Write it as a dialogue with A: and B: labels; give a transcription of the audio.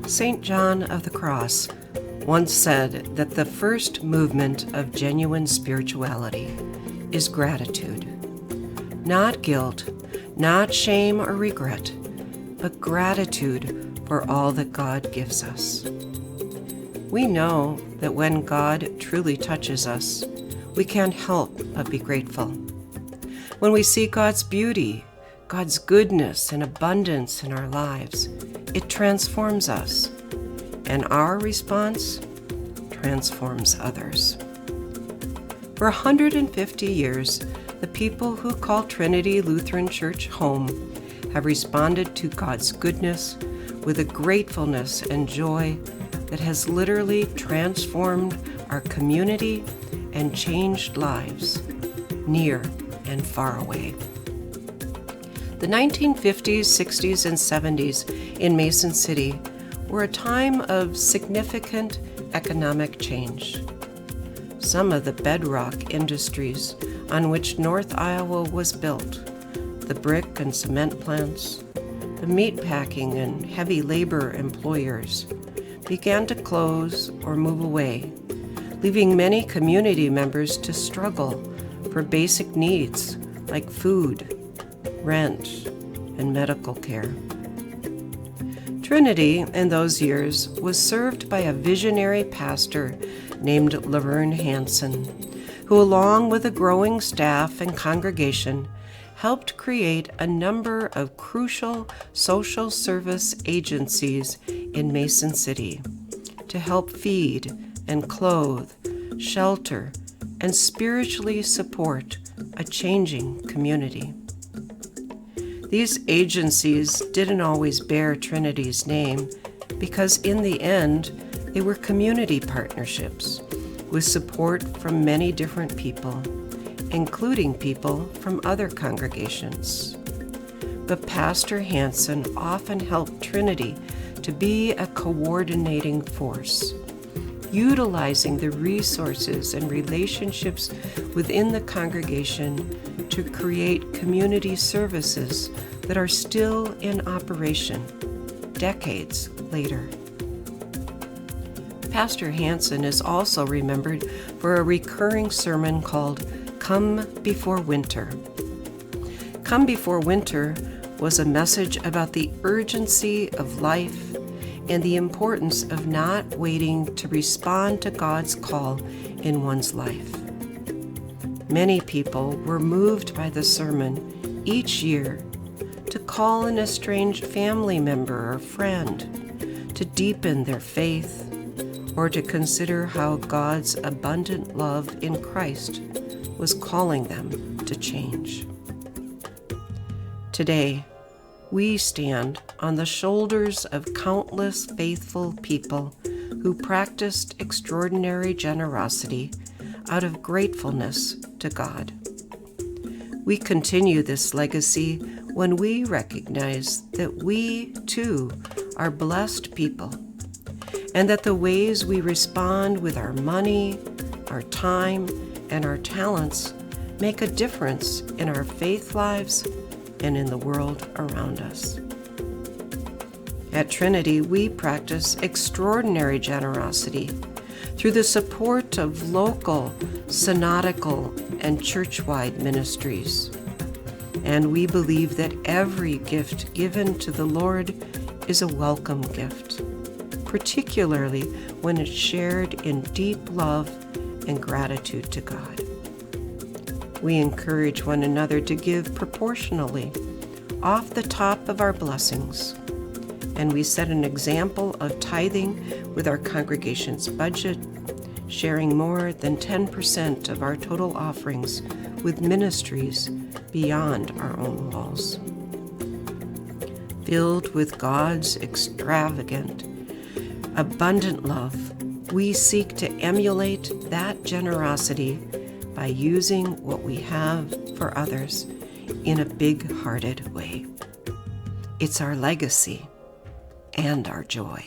A: St. John of the Cross once said that the first movement of genuine spirituality is gratitude. Not guilt, not shame or regret, but gratitude for all that God gives us. We know that when God truly touches us, we can't help but be grateful. When we see God's beauty, God's goodness and abundance in our lives, it transforms us, and our response transforms others. For 150 years, the people who call Trinity Lutheran Church home have responded to God's goodness with a gratefulness and joy that has literally transformed our community and changed lives, near and far away. The 1950s, 60s, and 70s in Mason City were a time of significant economic change. Some of the bedrock industries on which North Iowa was built, the brick and cement plants, the meatpacking and heavy labor employers, began to close or move away, leaving many community members to struggle for basic needs like food, rent, and medical care. Trinity, in those years, was served by a visionary pastor named Laverne Hansen, who, along with a growing staff and congregation, helped create a number of crucial social service agencies in Mason City to help feed and clothe, shelter, and spiritually support a changing community. These agencies didn't always bear Trinity's name because in the end, they were community partnerships with support from many different people, including people from other congregations. But Pastor Hansen often helped Trinity to be a coordinating force, utilizing the resources and relationships within the congregation to create community services that are still in operation decades later. Pastor Hansen is also remembered for a recurring sermon called Come Before Winter. Come Before Winter was a message about the urgency of life and the importance of not waiting to respond to God's call in one's life. Many people were moved by the sermon each year to call an estranged family member or friend, to deepen their faith, or to consider how God's abundant love in Christ was calling them to change. Today, we stand on the shoulders of countless faithful people who practiced extraordinary generosity out of gratefulness to God. We continue this legacy when we recognize that we, too, are blessed people, and that the ways we respond with our money, our time, and our talents make a difference in our faith lives and in the world around us. At Trinity, we practice extraordinary generosity through the support of local, synodical, and church-wide ministries. And we believe that every gift given to the Lord is a welcome gift, particularly when it's shared in deep love and gratitude to God. We encourage one another to give proportionally off the top of our blessings, and we set an example of tithing with our congregation's budget, sharing more than 10% of our total offerings with ministries beyond our own walls. Filled with God's extravagant, abundant love, we seek to emulate that generosity by using what we have for others in a big-hearted way. It's our legacy and our joy.